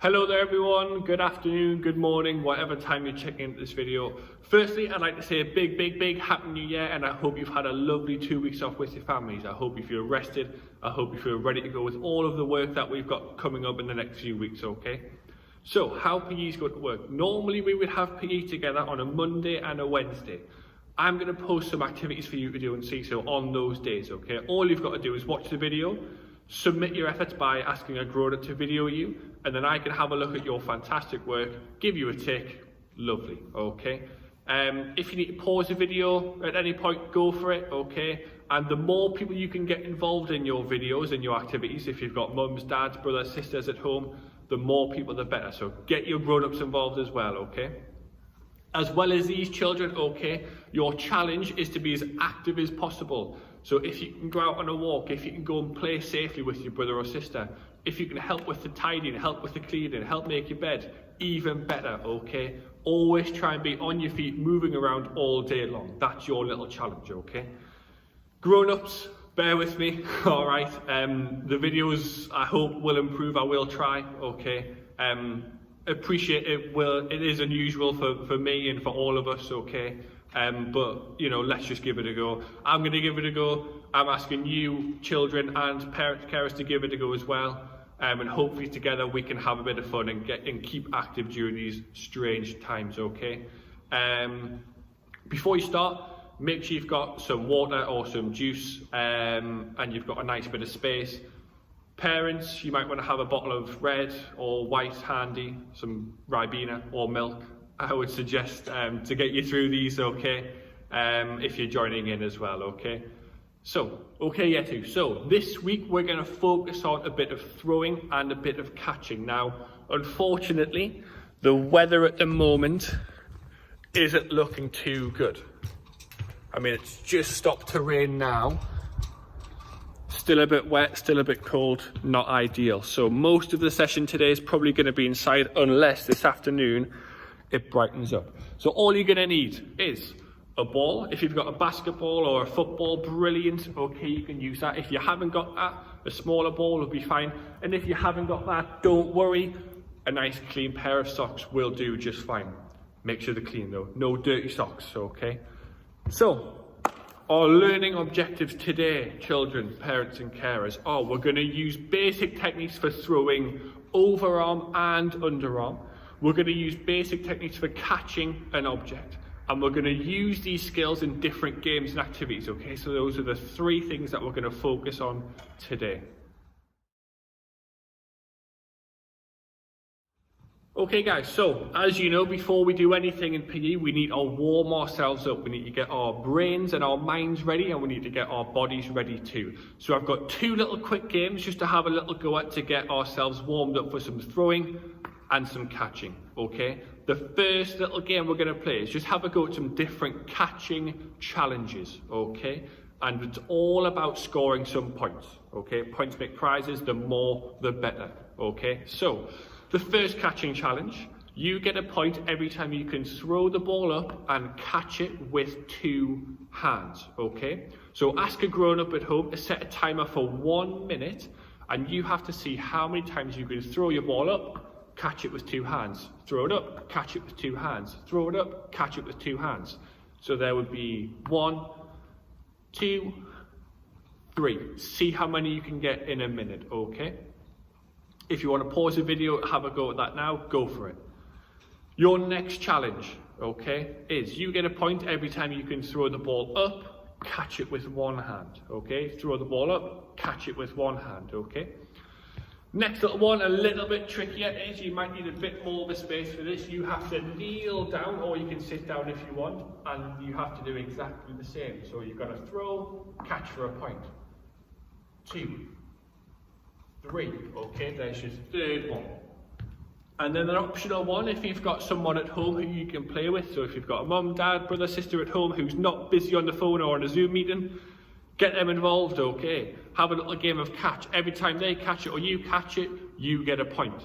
Hello there everyone, good afternoon, good morning, whatever time you're checking into this video. Firstly, I'd like to say a big Happy New Year, and I hope you've had a lovely 2 weeks off with your families. I hope you feel rested, I hope you feel ready to go with all of the work that we've got coming up in the next few weeks, okay? So, how PE's going to work. Normally we would have PE together on a Monday and a Wednesday. I'm going to post some activities for you to do and see so on those days, okay? All you've got to do is watch the video, submit your efforts by asking a grown-up to video you, and then I can have a look at your fantastic work, give you a tick. Lovely, okay? If you need to pause the video at any point, go for it, okay? And the more people you can get involved in your videos and your activities, if you've got mums, dads, brothers, sisters at home, the more people the better. So get your grown-ups involved as well, okay? As well as these children, okay, your challenge is to be as active as possible. So if you can go out on a walk, if you can go and play safely with your brother or sister, if you can help with the tidying, help with the cleaning, help make your bed, even better, okay? Always try and be on your feet, moving around all day long. That's your little challenge, okay? Grown-ups, bear with me, all right? The videos, I hope, will improve. I will try, okay? Appreciate it. It is unusual for me and for all of us, okay? But you know, let's just give it a go. I'm going to give it a go. I'm asking you, children and parents, carers, to give it a go as well. And hopefully together we can have a bit of fun and keep active during these strange times, okay? Before you start, make sure you've got some water or some juice, and you've got a nice bit of space. Parents, you might want to have a bottle of red or white handy, some Ribena or milk. I would suggest to get you through these, okay, if you're joining in as well, okay? So, okay, Yetu, so this week we're going to focus on a bit of throwing and a bit of catching. Now, unfortunately, the weather at the moment isn't looking too good. I mean, it's just stopped to rain now. Still a bit wet, still a bit cold, not ideal. So most of the session today is probably going to be inside unless this afternoon it brightens up. So all you're going to need is a ball. If you've got a basketball or a football, brilliant, okay, you can use that. If you haven't got that, a smaller ball will be fine. And if you haven't got that, don't worry, a nice clean pair of socks will do just fine. Make sure they're clean though, no dirty socks, okay? So, our learning objectives today, children, parents and carers, we're going to use basic techniques for throwing overarm and underarm. We're going to use basic techniques for catching an object. And we're going to use these skills in different games and activities, okay? So those are the three things that we're going to focus on today. Okay guys, so as you know, before we do anything in PE, we need to warm ourselves up. We need to get our brains and our minds ready, and we need to get our bodies ready too. So I've got two little quick games just to have a little go at to get ourselves warmed up for some throwing and some catching, okay? The first little game we're going to play is just have a go at some different catching challenges, okay? And it's all about scoring some points, okay? Points make prizes, the more the better, okay? So, the first catching challenge, you get a point every time you can throw the ball up and catch it with two hands, okay? So ask a grown-up at home to set a timer for 1 minute, and you have to see how many times you can throw your ball up, catch it with two hands, throw it up, catch it with two hands, throw it up, catch it with two hands. So there would be 1, 2, 3. See how many you can get in a minute, okay? If you want to pause the video, have a go at that now, go for it. Your next challenge, okay, is you get a point every time you can throw the ball up, catch it with one hand, okay? Throw the ball up, catch it with one hand, okay? Next little one, a little bit trickier, is you might need a bit more of a space for this. You have to kneel down, or you can sit down if you want, and you have to do exactly the same. So you've got to throw, catch for a point. 2, 3, okay, there's your third one. And then an optional one if you've got someone at home who you can play with. So if you've got a mum, dad, brother, sister at home who's not busy on the phone or on a Zoom meeting, get them involved, okay? Have a little game of catch. Every time they catch it or you catch it, you get a point.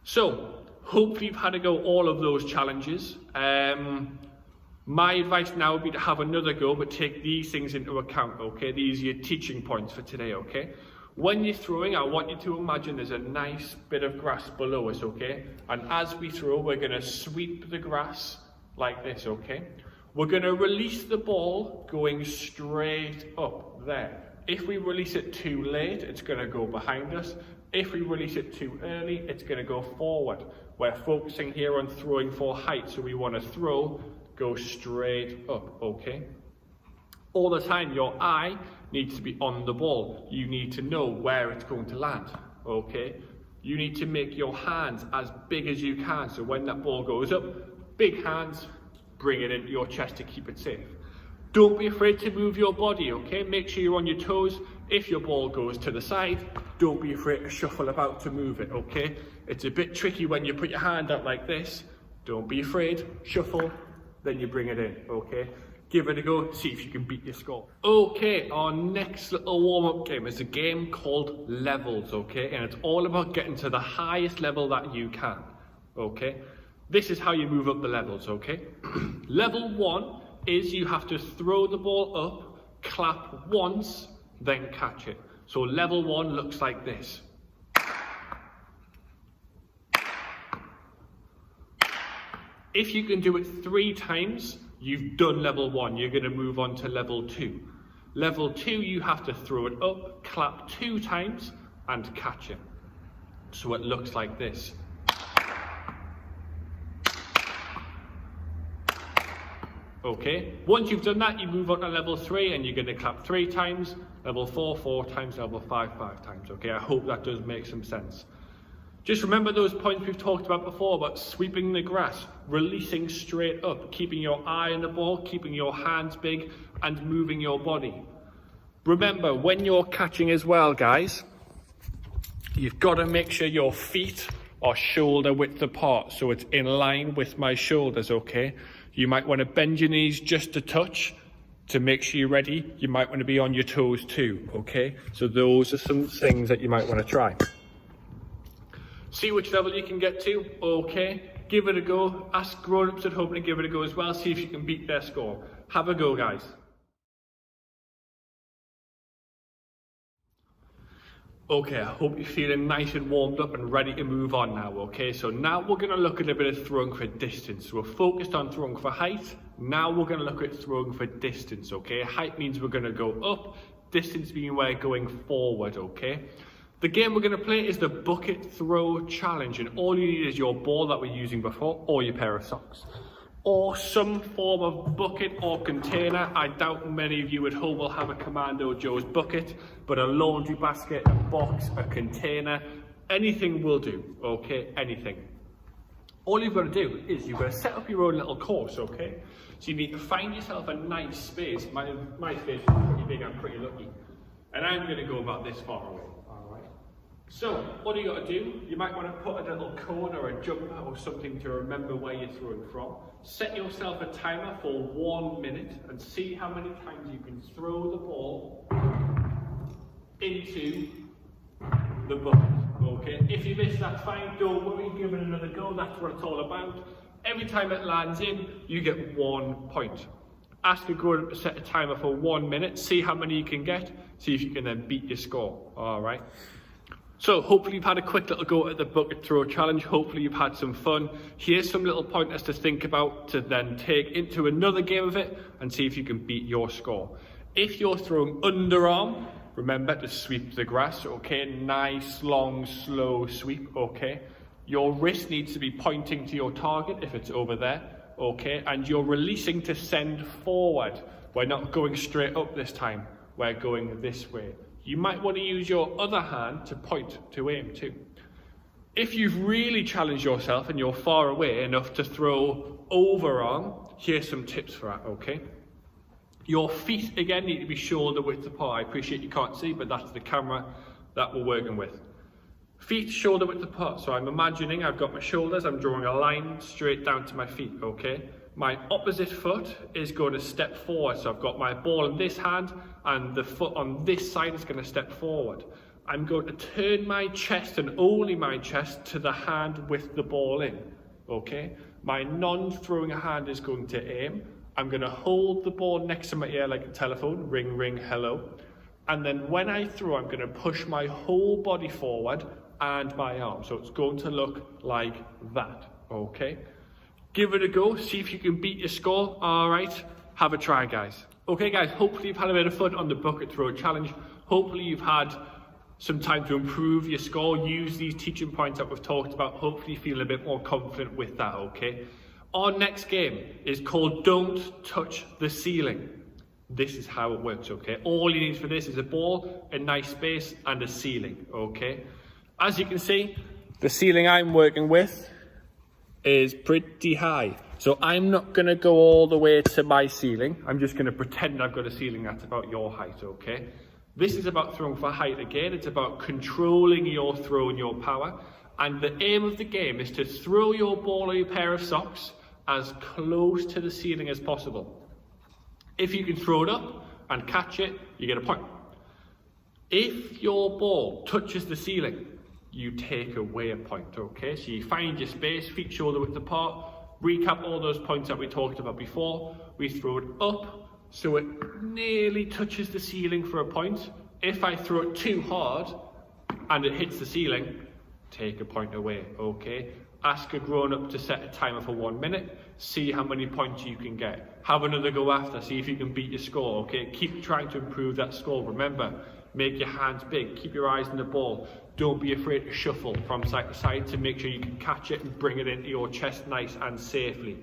So, hopefully you've had to go all of those challenges. My advice now would be to have another go, but take these things into account, okay? These are your teaching points for today, okay? When you're throwing, I want you to imagine there's a nice bit of grass below us, okay? And as we throw, we're going to sweep the grass like this, okay? We're going to release the ball going straight up there. If we release it too late, it's going to go behind us. If we release it too early, it's going to go forward. We're focusing here on throwing for height, so we want to throw, go straight up, okay? All the time, your eye needs to be on the ball. You need to know where it's going to land, okay? You need to make your hands as big as you can, so when that ball goes up, big hands, bring it into your chest to keep it safe. Don't be afraid to move your body, okay? Make sure you're on your toes. If your ball goes to the side, don't be afraid to shuffle about to move it, okay? It's a bit tricky when you put your hand out like this. Don't be afraid, shuffle, then you bring it in, okay? Give it a go, see if you can beat your score. Okay, our next little warm-up game is a game called Levels, okay? And it's all about getting to the highest level that you can, okay? This is how you move up the levels, okay? Level 1 is you have to throw the ball up, clap once, then catch it. So level 1 looks like this. If you can do it 3 times, you've done level 1. You're going to move on to level 2. Level 2, you have to throw it up, clap 2 times, and catch it. So it looks like this. Okay, once you've done that, you move on to level 3 and you're going to clap 3 times, level 4, 4 times, level 5, 5 times. Okay, I hope that does make some sense. Just remember those points we've talked about before about sweeping the grass, releasing straight up, keeping your eye on the ball, keeping your hands big and moving your body. Remember, when you're catching as well, guys, you've got to make sure your feet are shoulder width apart so it's in line with my shoulders, okay? You might want to bend your knees just a touch to make sure you're ready. You might want to be on your toes too, okay? So those are some things that you might want to try. See which level you can get to, okay? Give it a go. Ask grown-ups at home to give it a go as well. See if you can beat their score. Have a go, guys. Okay, I hope you're feeling nice and warmed up and ready to move on now, okay? So now we're going to look at a bit of throwing for distance. So we're focused on throwing for height. Now we're going to look at throwing for distance, okay? Height means we're going to go up. Distance means we're going forward, okay? The game we're going to play is the bucket throw challenge, and all you need is your ball that we're using before, or your pair of socks, or some form of bucket or container. I doubt many of you at home will have a Commando Joe's bucket, but a laundry basket, a box, a container, anything will do, okay? Anything. All you've got to do is you've got to set up your own little course, okay? So you need to find yourself a nice space. My space is pretty big, I'm pretty lucky. And I'm going to go about this far away. So, what do you got to do? You might want to put a little cone or a jumper or something to remember where you're throwing from. Set yourself a timer for 1 minute and see how many times you can throw the ball into the bucket. Okay, if you miss, that's fine. Don't worry, give it another go. That's what it's all about. Every time it lands in, you get 1 point. Ask a grown-up to set a timer for 1 minute. See how many you can get. See if you can then beat your score. All right. So hopefully you've had a quick little go at the bucket throw challenge. Hopefully you've had some fun. Here's some little pointers to think about to then take into another game of it and see if you can beat your score. If you're throwing underarm, remember to sweep the grass, okay? Nice, long, slow sweep, okay? Your wrist needs to be pointing to your target if it's over there, okay? And you're releasing to send forward. We're not going straight up this time. We're going this way. You might want to use your other hand to point to aim too. If you've really challenged yourself and you're far away enough to throw overarm, here's some tips for that, okay? Your feet, again, need to be shoulder width apart. I appreciate you can't see, but that's the camera that we're working with. Feet shoulder width apart. So I'm imagining I've got my shoulders, I'm drawing a line straight down to my feet, okay? My opposite foot is going to step forward. So I've got my ball in this hand and the foot on this side is going to step forward. I'm going to turn my chest and only my chest to the hand with the ball in, okay? My non-throwing hand is going to aim. I'm going to hold the ball next to my ear like a telephone, ring, ring, hello. And then when I throw, I'm going to push my whole body forward and my arm. So it's going to look like that, okay? Give it a go, see if you can beat your score. All right, have a try, guys. Okay, guys, hopefully you've had a bit of fun on the bucket throw challenge. Hopefully you've had some time to improve your score. Use these teaching points that we've talked about. Hopefully you feel a bit more confident with that, okay? Our next game is called Don't Touch the Ceiling. This is how it works, okay? All you need for this is a ball, a nice space, and a ceiling, okay? As you can see, the ceiling I'm working with is pretty high. So I'm not gonna go all the way to my ceiling. I'm just gonna pretend I've got a ceiling that's about your height, okay? This is about throwing for height again. It's about controlling your throw and your power. And the aim of the game is to throw your ball or your pair of socks as close to the ceiling as possible. If you can throw it up and catch it, you get a point. If your ball touches the ceiling, you take away a point, okay? So you find your space, feet shoulder width apart, recap all those points that we talked about before. We throw it up so it nearly touches the ceiling for a point. If I throw it too hard and it hits the ceiling, take a point away, okay? Ask a grown-up to set a timer for 1 minute, see how many points you can get. Have another go after, see if you can beat your score, okay? Keep trying to improve that score. Remember, make your hands big, keep your eyes on the ball. Don't be afraid to shuffle from side to side to make sure you can catch it and bring it into your chest nice and safely,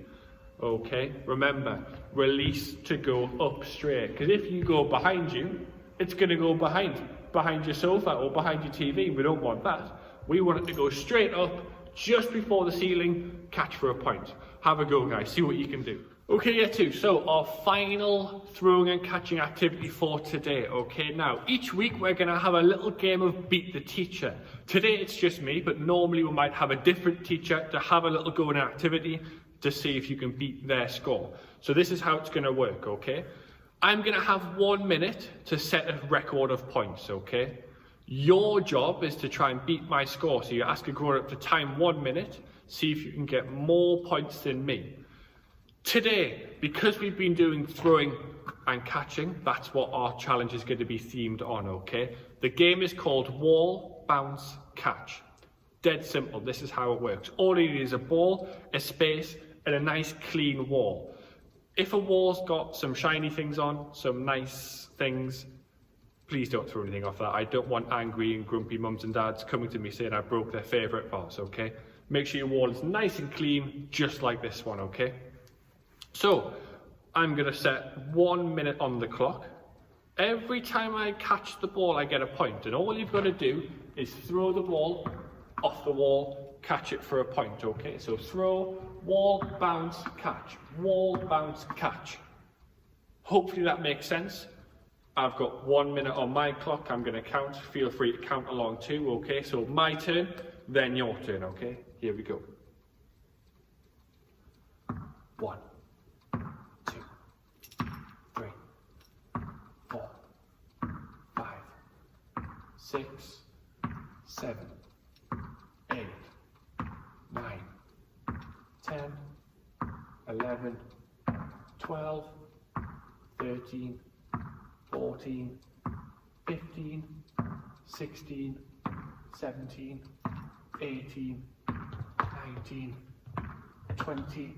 okay? Remember, release to go up straight, because if you go behind you, it's going to go behind your sofa or behind your TV. We don't want that. We want it to go straight up, just before the ceiling, catch for a point. Have a go, guys, see what you can do. Okay, year 2, so our final throwing and catching activity for today, okay? Now, each week we're gonna have a little game of Beat the Teacher. Today it's just me, but normally we might have a different teacher to have a little go in activity to see if you can beat their score. So this is how it's gonna work, okay? I'm gonna have 1 minute to set a record of points, okay? Your job is to try and beat my score. So you ask a grown-up to time 1 minute, see if you can get more points than me. Today, because we've been doing throwing and catching, that's what our challenge is going to be themed on, okay? The game is called Wall, Bounce, Catch. Dead simple, this is how it works. All you need is a ball, a space, and a nice clean wall. If a wall's got some shiny things on, some nice things, please don't throw anything off that. I don't want angry and grumpy mums and dads coming to me saying I broke their favourite vase, okay? Make sure your wall is nice and clean, just like this one, okay? So, I'm going to set 1 minute on the clock. Every time I catch the ball, I get a point. And all you've got to do is throw the ball off the wall, catch it for a point, okay? So throw, wall, bounce, catch. Wall, bounce, catch. Hopefully that makes sense. I've got 1 minute on my clock. I'm going to count. Feel free to count along too, okay? So my turn, then your turn, okay? Here we go. 1, 2, 3, 4, 5, 6, 7, 8, 9, 10, 11, 12, 13, 14, 15, 16, 17, 18, 19, 20,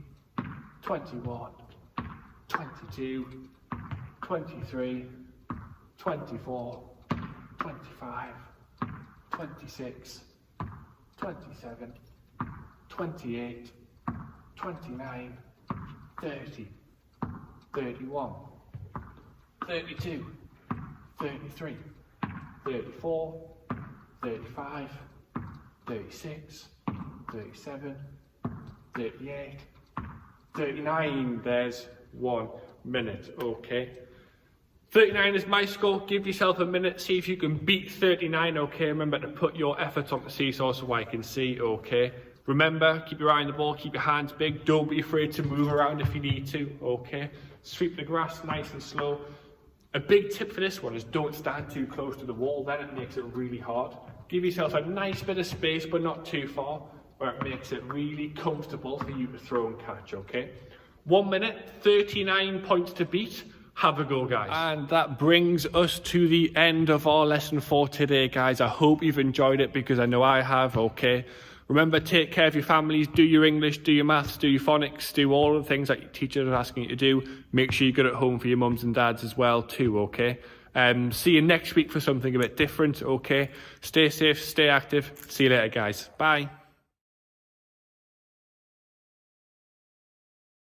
21, 22, 23, 24, 25, 26, 27, 28, 29, 30, 31, 32, 33, 34, 35, 36, 37, 38, 39, there's 1 minute, okay? 39 is my score. Give yourself a minute, see if you can beat 39, okay? Remember to put your efforts on the seesaw so I can see, okay? Remember, keep your eye on the ball, keep your hands big. Don't be afraid to move around if you need to, okay? Sweep the grass nice and slow. A big tip for this one is don't stand too close to the wall, then it makes it really hard. Give yourself a nice bit of space, but not too far, where it makes it really comfortable for you to throw and catch, okay? 1 minute, 39 points to beat. Have a go, guys. And that brings us to the end of our lesson for today, guys. I hope you've enjoyed it because I know I have, okay? Remember, take care of your families, do your English, do your maths, do your phonics, do all the things that your teachers are asking you to do. Make sure you're good at home for your mums and dads as well too, okay? See you next week for something a bit different, okay? Stay safe, stay active. See you later, guys. Bye.